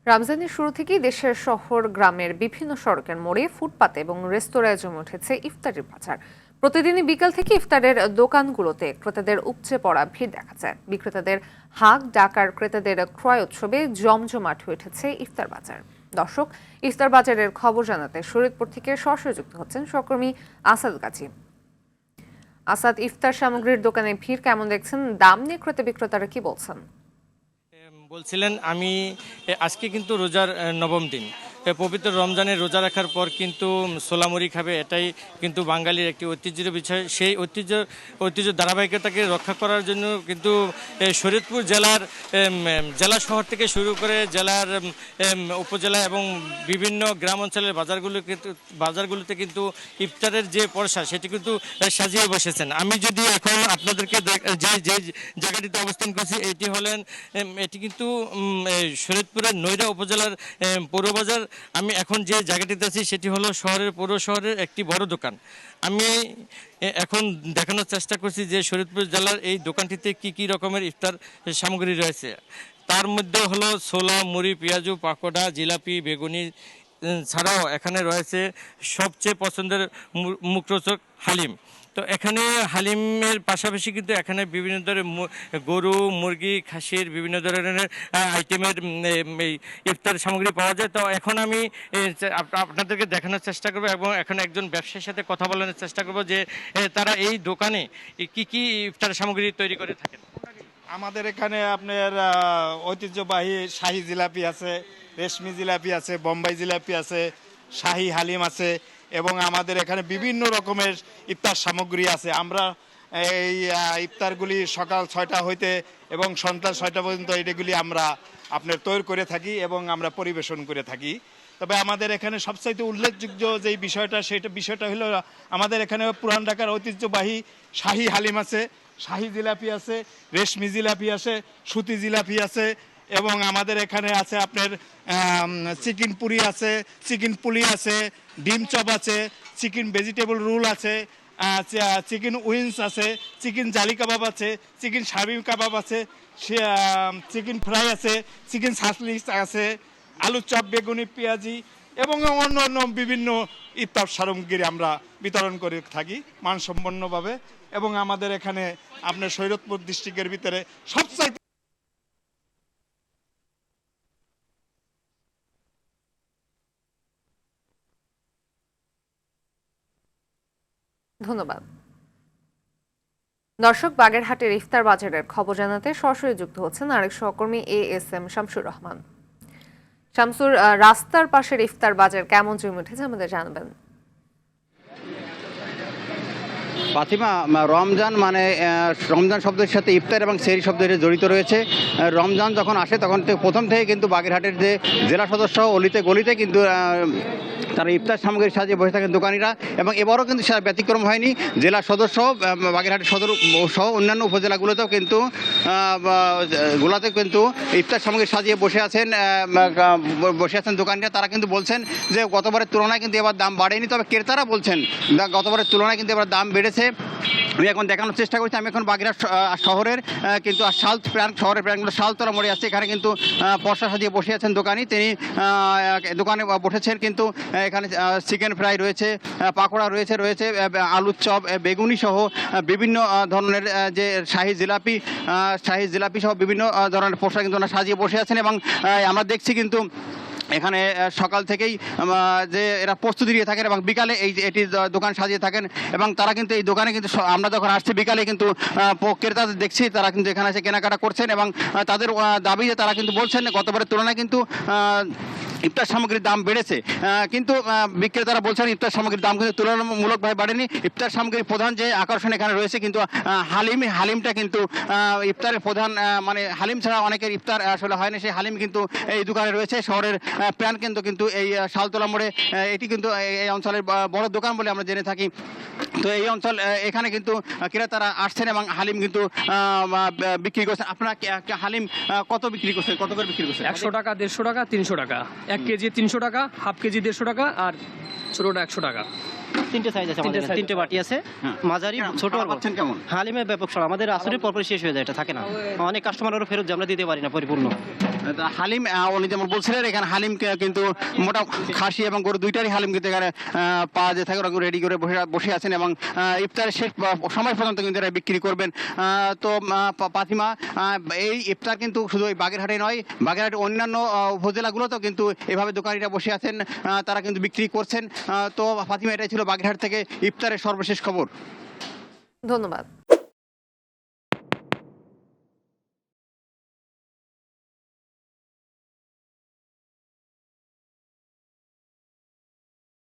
রমজানের শুরু থেকেই দেশের শহর গ্রামের বিভিন্ন সড়কের মোড়ে ফুটপাতে এবং রেস্তোরাঁয় জমে উঠেছে ইফতারের বাজার। প্রতিদিনই বিকাল থেকে ইফতারের দোকানগুলোতে ক্রেতাদের উপচে পড়া ভিড় দেখা যায়। বিক্রেতাদের হাঁক ডাকার ক্রেতাদের ক্রয় উৎসবে জমজমাট হয়ে উঠেছে ইফতার বাজার। দর্শক, ইফতার বাজারের খবর জানাতে শরীয়তপুর থেকে সরাসরি যুক্ত হচ্ছেন সহকর্মী আসাদ গাজী। আসাদ, ইফতার সামগ্রীর দোকানে ভিড় কেমন দেখছেন? দাম নিয়ে ক্রেতা বিক্রেতারা কি বলছেন? বলছিলেন আমি আজকে কিন্তু রোজার নবম দিন। পবিত্র রমজানের রোজা রাখার পর কিন্তু সোলামুড়ি খাবে, এটাই কিন্তু বাঙালির একটি ঐতিহ্যের বিষয়। সেই ঐতিহ্য ধারাবাহিকতাকে রক্ষা করার জন্য কিন্তু শরীয়তপুর জেলা শহর থেকে শুরু করে জেলার উপজেলা এবং বিভিন্ন গ্রাম অঞ্চলের বাজারগুলোতে কিন্তু ইফতারের যে পরশা সেটি কিন্তু সাজিয়ে বসেছেন। আমি যদি এখন আপনাদেরকে যে জায়গাটিতে অবস্থান করছি এটি কিন্তু শরীয়তপুরের নৈরা উপজেলার পৌরবাজার। আমি এখন যে জায়গাটিতে আছি সেটি হলো পৌর শহরের একটি বড় দোকান। আমি এখন দেখানোর চেষ্টা করছি যে শরীয়তপুর জেলার এই দোকানটিতে কি রকমের ইফতার সামগ্রী রয়েছে। তার মধ্যে হলো ছোলা, মুড়ি, পেঁয়াজু, পাকোড়া, জিলাপি, বেগুনি ছাড়াও এখানে রয়েছে সবচেয়ে পছন্দের মুখরোচক হালিম। তো এখানে হালিমের পাশাপাশি কিন্তু এখানে বিভিন্ন ধরনের গরু, মুরগি, খাসির বিভিন্ন ধরনের আইটেমের ইফতার সামগ্রী পাওয়া যায়। তো এখন আমি আপনাদেরকে দেখানোর চেষ্টা করব এবং এখন একজন ব্যবসায়ীর সাথে কথা বলার চেষ্টা করব যে তারা এই দোকানে কি ইফতার সামগ্রী তৈরি করে থাকেন। আমাদের এখানে আপনার ঐতিহ্যবাহী শাহী জিলাপি আছে, রেশমি জিলাপি আছে, বোম্বাই জিলাপি আছে, শাহী হালিম আছে এবং আমাদের এখানে বিভিন্ন রকমের ইফতার সামগ্রী আছে। আমরা এই ইফতারগুলি সকাল 6টা হইতে এবং সন্ধ্যা 6টা পর্যন্ত এগুলি আমরা আপনার তৈরি করে থাকি এবং আমরা পরিবেশন করে থাকি। তবে আমাদের এখানে সবচাইতে উল্লেখযোগ্য যে বিষয়টা হলো আমাদের এখানে পুরান ঢাকার ঐতিহ্যবাহী শাহী হালিম আছে, শাহী জিলাপি আছে, রেশমি জিলাপি আছে, সুতি জিলাপি আছে এবং আমাদের এখানে আছে আপনার চিকেন পুরি আছে, চিকেন পুলি আছে, ডিম চপ আছে, চিকেন ভেজিটেবল রোল আছে, চিকেন উইংস আছে, চিকেন জালি কাবাব আছে, চিকেন শামিম কাবাব আছে, চিকেন ফ্রাই আছে, চিকেন সাসলিস আছে, আলুর চপ, বেগুনি, পেঁয়াজি এবং অন্য বিভিন্ন ইফতার সামগ্রী আমরা বিতরণ করে থাকি মানসম্পন্নভাবে। এবং আমাদের এখানে আপনার শরীয়তপুর ডিস্ট্রিক্টের ভিতরে সবচাইতে ধন্যবাদ। দর্শক, বাগেরহাটের ইফতার বাজারের খবর জানাতে সরাসরি যুক্ত হচ্ছেন আরেক সহকর্মী ASM শামসুর রহমান। শামসুর, রাস্তার পাশের ইফতার বাজার কেমন জমে উঠেছে আমাদের জানাবেন। ফাতিমা, রমজান মানে রমজান শব্দের সাথে ইফতার এবং সেহরি শব্দের জড়িত রয়েছে। রমজান যখন আসে তখন প্রথম থেকে কিন্তু বাগেরহাটের যে জেলা সদস্য অলিতে গলিতে কিন্তু তারা ইফতার সামগ্রী সাজিয়ে বসে থাকেন দোকানিরা। এবং এবারও কিন্তু ব্যতিক্রম হয়নি। জেলা সদস্য বাগেরহাটের সদর সহ অন্যান্য উপজেলাগুলোতেও কিন্তু ইফতার সামগ্রী সাজিয়ে বসে আছেন দোকানিরা। তারা কিন্তু বলছেন যে গতবারের তুলনায় কিন্তু এবার দাম বাড়েনি, তবে ক্রেতারা বলছেন গতবারের তুলনায় কিন্তু এবার দাম বেড়েছে। আমি এখন দেখানোর চেষ্টা করছি, আমি এখন বাগেরহাট শহরের কিন্তু শহরের প্রাণগুলো শালতলা মোড়ে আছে। এখানে কিন্তু পর্সা সাজিয়ে বসে আছেন দোকানি। তিনি দোকানে বসেছেন, কিন্তু এখানে চিকেন ফ্রাই রয়েছে, পাকোড়া রয়েছে আলুর চপ, বেগুনি সহ বিভিন্ন ধরনের যে শাহী জিলাপি সহ বিভিন্ন ধরনের পোশাক কিন্তু ওনারা সাজিয়ে বসে আছেন। এবং আমরা দেখছি কিন্তু এখানে সকাল থেকেই যে এরা প্রস্তুতি নিয়ে থাকেন এবং বিকালে এটি দোকান সাজিয়ে থাকেন। এবং তারা কিন্তু এই দোকানে কিন্তু আমরা যখন আসছি বিকালে কিন্তু ক্রেতাদের দেখছি তারা কিন্তু এখানে এসে কেনাকাটা করছেন এবং তাদের দাবি যে তারা কিন্তু বলছেন গতবারের তুলনায় কিন্তু ইফতার সামগ্রীর দাম বেড়েছে, কিন্তু বিক্রেতারা বলছেন ইফতার সামগ্রীর দাম কিন্তু তুলনামূলকভাবে বাড়েনি। ইফতার সামগ্রীর প্রধান যে আকর্ষণ এখানে রয়েছে কিন্তু হালিমটা কিন্তু ইফতারের প্রধান, মানে হালিম ছাড়া অনেকের ইফতার আসলে হয় না, সেই হালিম কিন্তু এই দোকানে রয়েছে। শহরের প্রাণকেন্দ্র কিন্তু এই শালতলা মোড়ে, এটি কিন্তু এই অঞ্চলের বড় দোকান বলে আমরা জেনে থাকি। তো এই অঞ্চল এখানে কিন্তু ক্রেতারা আসছেন এবং হালিম কিন্তু বিক্রি করছেন। আপনারা হালিম কত বিক্রি করছেন, কত করে বিক্রি করছেন? 100 টাকা, 150 টাকা, 300 টাকা। 1 কেজি 300 টাকা, হাফ কেজি 150 টাকা আর ছোটোটা 100 টাকা। তিনটে সাইজ আছে আমাদের এখানে, তিনটে বাটি আছে, মাঝারি, ছোট আর বড়। পাচ্ছেন কেমন? হালিমের ব্যাপক সর আমাদের আসরের পরপরই শেষ হয়ে যায়, এটা থাকে না। অনেক কাস্টমার আরো ফেরত যায়, আমরা দিতে পারি না পরিপূর্ণ। হালিম উনি যেমন বলছিলেন এখানে হালিম কিন্তু মোটা খাসি এবং গরু দুইটারই হালিম কিন্তু এখানে পাওয়া যেতে থাকে, ওরা রেডি করে বসে আছেন এবং ইফতারের শেষ সময় পর্যন্ত কিন্তু এরা বিক্রি করবেন। তো ফাতিমা, এই ইফতার কিন্তু শুধু ওই বাগেরহাটে নয়, বাগেরহাটের অন্যান্য উপজেলাগুলোতেও কিন্তু এভাবে দোকানিরা বসে আছেন, তারা কিন্তু বিক্রি করছেন। তো ফাতিমা, এটাই ছিল বাগেরহাট থেকে ইফতারের সর্বশেষ খবর। ধন্যবাদ।